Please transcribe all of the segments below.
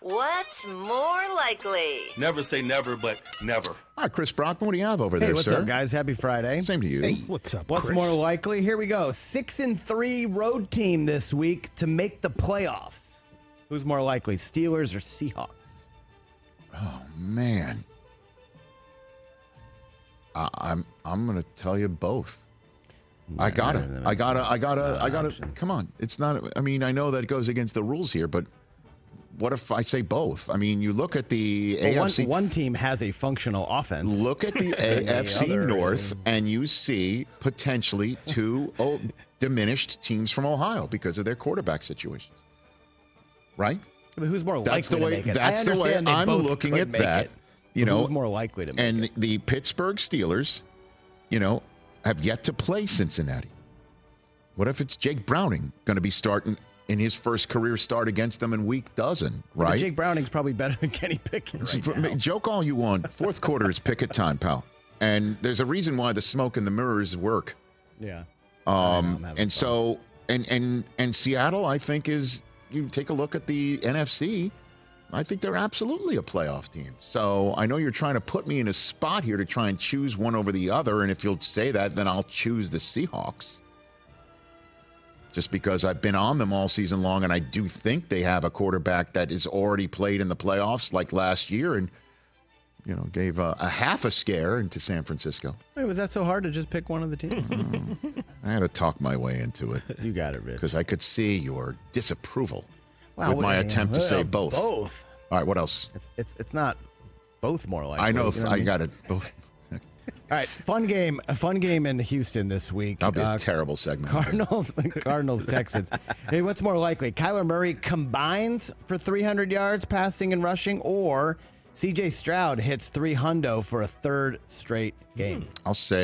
What's more likely? Never say never, but never. All right, Chris Brockman, what do you have over there, what's sir? up, guys? Happy Friday. Same to you. Hey, what's up, What's Chris? more likely? Here we go. 6-3 road team this week to make the playoffs. Who's more likely, Steelers or Seahawks? Oh man, I'm going to tell you both. I gotta. Come on, it's not. I mean, I know that goes against the rules here, but what if I say both? I mean, you look at the AFC. One team has a functional offense. Look at the AFC other North, and you see potentially two diminished teams from Ohio because of their quarterback situations. Right? I mean, who's more likely That's the way. to make it? That's the way I'm looking at that. You know, who's more likely to make it? And the Pittsburgh Steelers, have yet to play Cincinnati. What if it's Jake Browning going to be starting in his first career start against them in week dozen, right? But Jake Browning's probably better than Kenny Pickett right now. Joke all you want. Fourth quarter is Pickett time, pal. And there's a reason why the smoke and the mirrors work. Yeah. And so, and Seattle, I think, is, you take a look at the NFC, I think they're absolutely a playoff team. So I know you're trying to put me in a spot here to try and choose one over the other. And if you'll say that, then I'll choose the Seahawks. Just because I've been on them all season long, and I do think they have a quarterback that is already played in the playoffs like last year and, gave a half a scare into San Francisco. Wait, was that so hard to just pick one of the teams? I had to talk my way into it. You got it, Rich. Because I could see your disapproval with my attempt to say both. Both. All right, what else? It's not both more likely. I know you know I what mean? got it both. All right, a fun game in Houston this week. That'll be a terrible segment. Cardinals, Texans. Hey, what's more likely? Kyler Murray combines for 300 yards passing and rushing, or CJ Stroud hits 300 for a third straight game? I'll say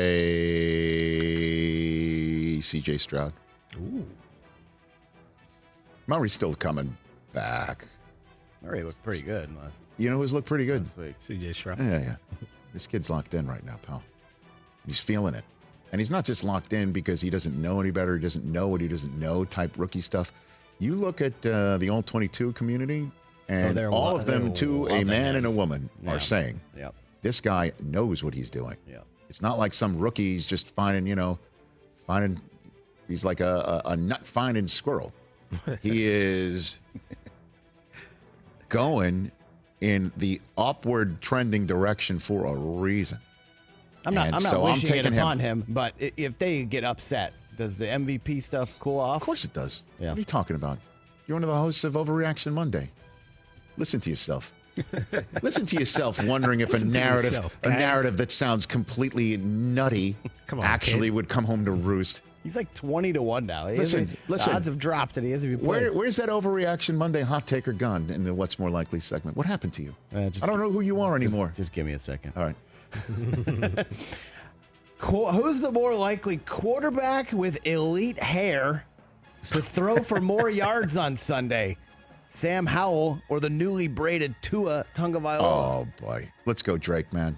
CJ Stroud. Ooh. Murray's still coming back. Murray looked pretty good last You know who's looked pretty good? week. CJ Stroud. Yeah. This kid's locked in right now, pal. He's feeling it. And he's not just locked in because he doesn't know any better, he doesn't know what he doesn't know type rookie stuff. You look at the All-22 community, and all of them, to a man and a woman, are saying, this guy knows what he's doing. It's not like some rookie's just finding, he's like a nut-finding squirrel. He is going in the upward trending direction for a reason. I'm not wishing it upon him, but if they get upset, does the MVP stuff cool off? Of course it does. Yeah. What are you talking about? You're one of the hosts of Overreaction Monday. Listen to yourself. Listen to yourself wondering if a narrative that sounds completely nutty would come home to roost. He's like 20-1 now. Listen. The odds have dropped, and he hasn't even played. Where's that Overreaction Monday hot taker gone in the What's More Likely segment? What happened to you? I don't know who you are anymore. Just give me a second. All right. Who's the more likely quarterback with elite hair to throw for more yards on Sunday? Sam Howell or the newly braided Tua Tagovailoa? Oh, boy. Let's go, Drake, man.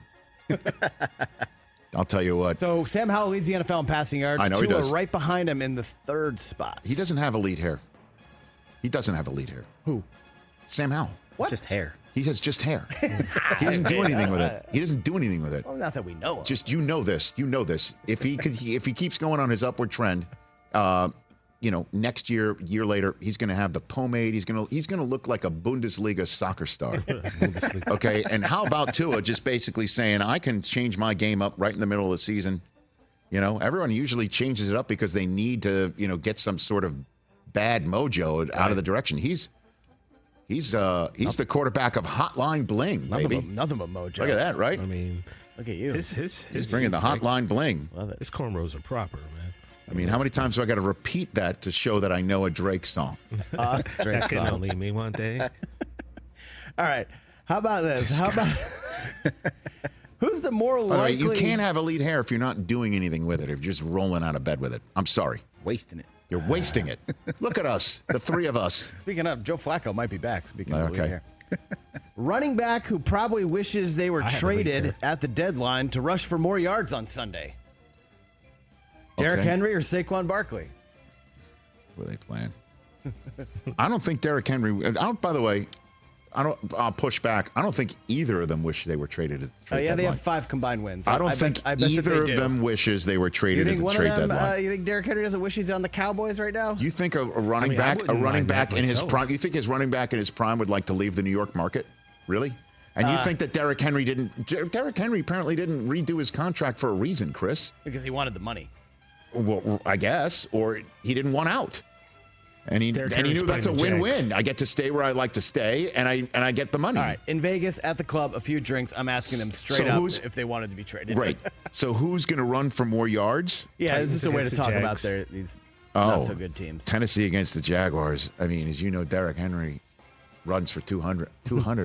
I'll tell you what. So Sam Howell leads the NFL in passing yards. I know he Tua does. right behind him in the third spot. He doesn't have elite hair. He doesn't have elite hair. Who? Sam Howell. What? Just hair. He has just hair. He doesn't do anything with it. He doesn't do anything with it. Well, not that we know of. Just you know this. If he keeps going on his upward trend, next year later, he's going to have the pomade. He's going to look like a Bundesliga soccer star. Okay, and how about Tua just basically saying, I can change my game up right in the middle of the season. Everyone usually changes it up because they need to, get some sort of bad mojo out of the direction. He's the quarterback of Hotline Bling, baby. Nothing but mojo. Look at that, right? I mean, look at you. He's bringing the Hotline Bling. Love it. His cornrows are proper, man. I mean, how many times do I got to repeat that to show that I know a Drake song? Drake that can only mean one day. All right. How about this? Who's the more likely? By the way, you can't have elite hair if you're not doing anything with it. If you're just rolling out of bed with it. I'm sorry. Wasting it. You're wasting it. Look at us, the three of us. Speaking of, Joe Flacco might be back. Speaking of Okay. here. Running back who probably wishes they were traded at the deadline to rush for more yards on Sunday. Derrick Henry or Saquon Barkley? Were they playing? I don't think Derrick Henry. By the way, I'll push back. I don't think either of them wish they were traded at the trade They deadline. have 5 combined wins. I don't think either of them wishes they were traded at the trade deadline. You think Derrick Henry doesn't wish he's on the Cowboys right now? You think a running back in his prime? You think his running back in his prime would like to leave the New York market? Really? And you think that Derrick Henry didn't? Derrick Henry apparently didn't redo his contract for a reason, Chris. Because he wanted the money. Well, I guess, or he didn't want out. And he knew that's a win-win. I get to stay where I like to stay, and I get the money. All right, in Vegas at the club, a few drinks. I'm asking them straight up if they wanted to be traded. Right. So who's going to run for more yards? Yeah, this is a way to talk about these not so good teams. Tennessee against the Jaguars. I mean, as you know, Derrick Henry runs for 200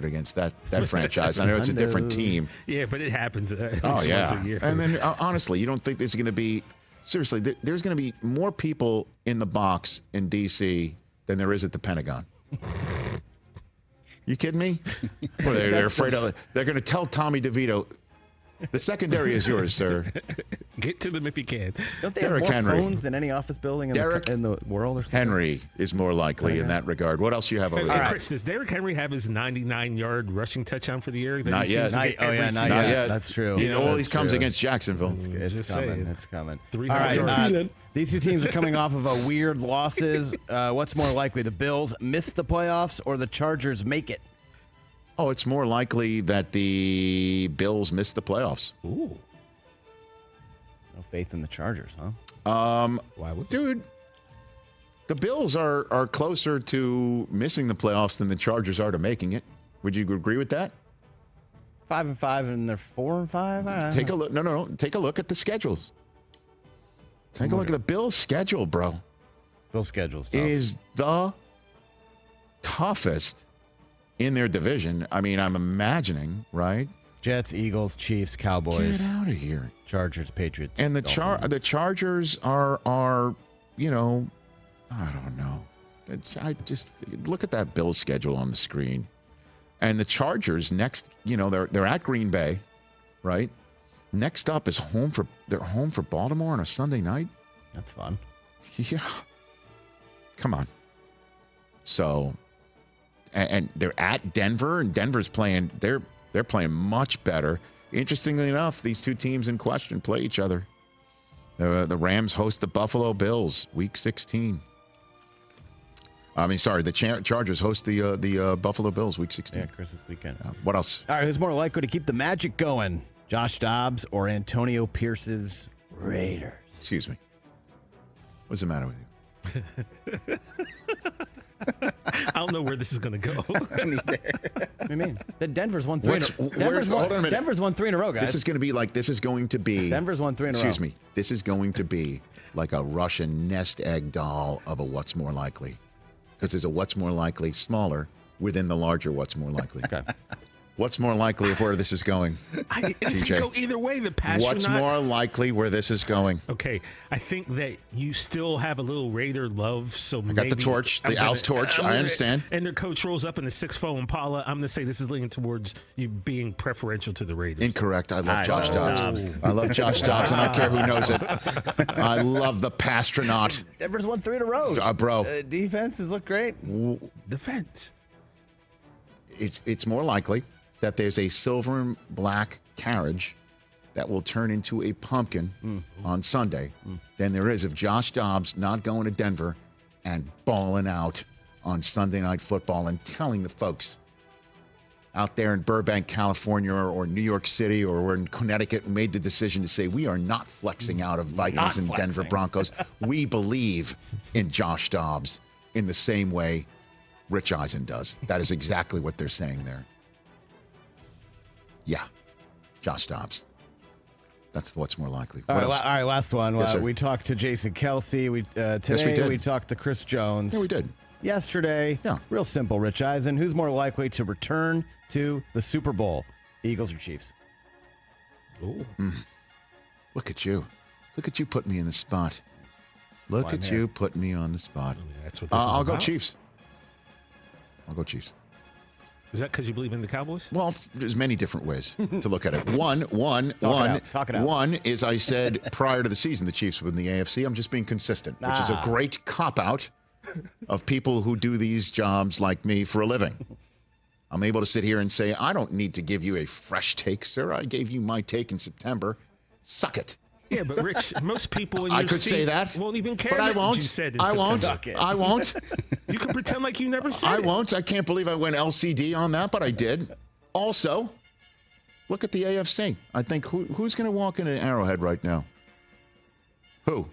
against that franchise. I know it's a different team. Yeah, but it happens once a year. And then, honestly, you don't think there's going to be seriously? There's going to be more people in the box in D.C. than there is at the Pentagon. You kidding me? Well, they're afraid of it. They're going to tell Tommy DeVito, the secondary is yours, sir. Get to them if you can. Don't they have more phones than any office building in the world or something? Henry is more likely in that regard. What else do you have over there? Chris, does Derrick Henry have his 99-yard rushing touchdown for the year? Not yet. Not yet. That's true. He comes against Jacksonville. It's coming. It's coming. 300 yards. These two teams are coming off of a weird losses. What's more likely, the Bills miss the playoffs or the Chargers make it? Oh, it's more likely that the Bills miss the playoffs. Ooh. No faith in the Chargers, huh? Why would dude, the Bills are closer to missing the playoffs than the Chargers are to making it. Would you agree with that? 5-5 and they're 4-5. Take a look. No. Take a look at the schedules. Take a look at the Bills' schedule, bro. Bills' schedule is the toughest in their division. I mean, I'm imagining, right? Jets, Eagles, Chiefs, Cowboys. Get out of here. Chargers, Patriots. And the Chargers are, you know, I don't know. I just look at that Bills schedule on the screen. And the Chargers next, you know, they're at Green Bay, right? Next up is they're home for Baltimore on a Sunday night. That's fun. Yeah. Come on. So, and they're at Denver, and Denver's playing. They're playing much better. Interestingly enough, these two teams in question play each other. The Rams host the Buffalo Bills, Week 16. I mean, sorry, the Chargers host the Buffalo Bills, Week 16. Yeah, Christmas weekend. What else? All right, who's more likely to keep the magic going? Josh Dobbs or Antonio Pierce's Raiders? Excuse me. What's the matter with you? I don't know where this is going to go. What do you mean? Denver's won 3 Denver's won 3 in a row, guys. This is going to be Denver's won 3 in a row. Excuse me. This is going to be like a Russian nest egg doll of a what's more likely. Because there's a what's more likely smaller within the larger what's more likely. Okay. What's more likely of where this is going? It could go either way. The passion. What's more likely where this is going? Okay, I think that you still have a little Raider love. So I got the torch, the Owl's torch. I understand. And their coach rolls up in the 6'4" Impala. I'm going to say this is leaning towards you being preferential to the Raiders. Incorrect. I love Josh Dobbs. I love Josh Dobbs, and I don't care who knows it. I love the Pastronaut. Denver's won 3 in a row, bro. Defenses look great. Defense. It's more likely that there's a silver and black carriage that will turn into a pumpkin on Sunday than there is of Josh Dobbs not going to Denver and balling out on Sunday Night Football and telling the folks out there in Burbank, California, or New York City, or in Connecticut, made the decision to say, we are not flexing out of Vikings and Denver Broncos. We believe in Josh Dobbs in the same way Rich Eisen does. That is exactly what they're saying there. Yeah, Josh Dobbs. That's what's more likely. All right, last one. Yes, we talked to Jason Kelsey. Today we talked to Chris Jones. Yeah, we did. Yesterday. Yeah. Real simple, Rich Eisen. Who's more likely to return to the Super Bowl, Eagles or Chiefs? Ooh. Look at you. Look at you putting me in the spot. Look at you putting me on the spot. That's what this is I'll go about. Chiefs. I'll go Chiefs. Is that because you believe in the Cowboys? Well, there's many different ways to look at it. One is I said prior to the season the Chiefs win the AFC. I'm just being consistent, which is a great cop-out of people who do these jobs like me for a living. I'm able to sit here and say, I don't need to give you a fresh take, sir. I gave you my take in September. Suck it. Yeah, but Rich, most people in your I could seat say that, won't even care but I what won't. you said in I won't. September. I won't. You can pretend like you never said I it. won't. I can't believe I went LCD on that, but I did. Also, look at the AFC. I think who's going to walk into Arrowhead right now? Who?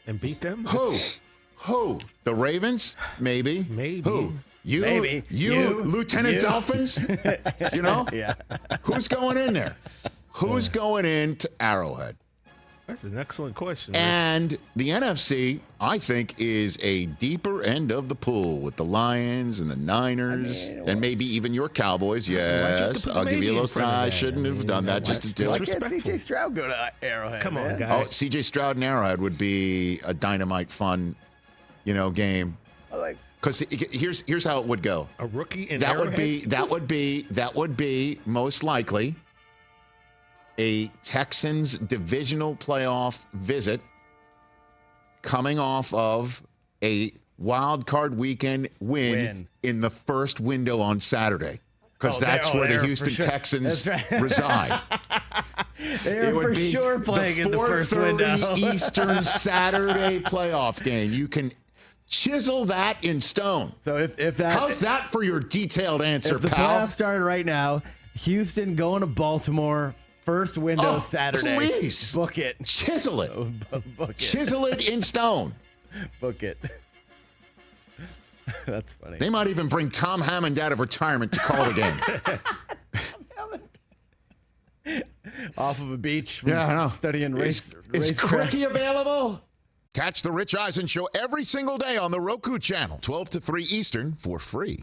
And beat them? Who? The Ravens? Maybe. Maybe. Who? You? Maybe. You? Lieutenant Dolphins? You know? Yeah. Who's going in there? Who's going into Arrowhead? That's an excellent question, Rich. And the NFC, I think, is a deeper end of the pool with the Lions and the Niners and maybe even your Cowboys. Yes, put I'll give you a maybe in little front of I that? shouldn't have done that just to do Why it. can't Disrespectful. CJ Stroud go to Arrowhead? Come on, man? guy. Oh, CJ Stroud and Arrowhead would be a dynamite fun, game. Because here's how it would go. A rookie in That would be most likely a Texans divisional playoff visit coming off of a wild card weekend win in the first window on Saturday. Because that's where the Houston Texans reside. They're for sure playing in the first window. 4:30 Eastern Saturday playoff game. You can chisel that in stone. So if that, how's that for your detailed answer, if the pal? playoffs started right now, Houston going to Baltimore, first window Saturday. Please book it. Chisel it. Book it. Chisel it in stone. Book it. That's funny. They might even bring Tom Hammond out of retirement to call the game. Off of a beach. From Yeah, I know. Studying Is racetrack. Cricky available? Catch the Rich Eisen Show every single day on the Roku channel, 12 to 3 Eastern, for free.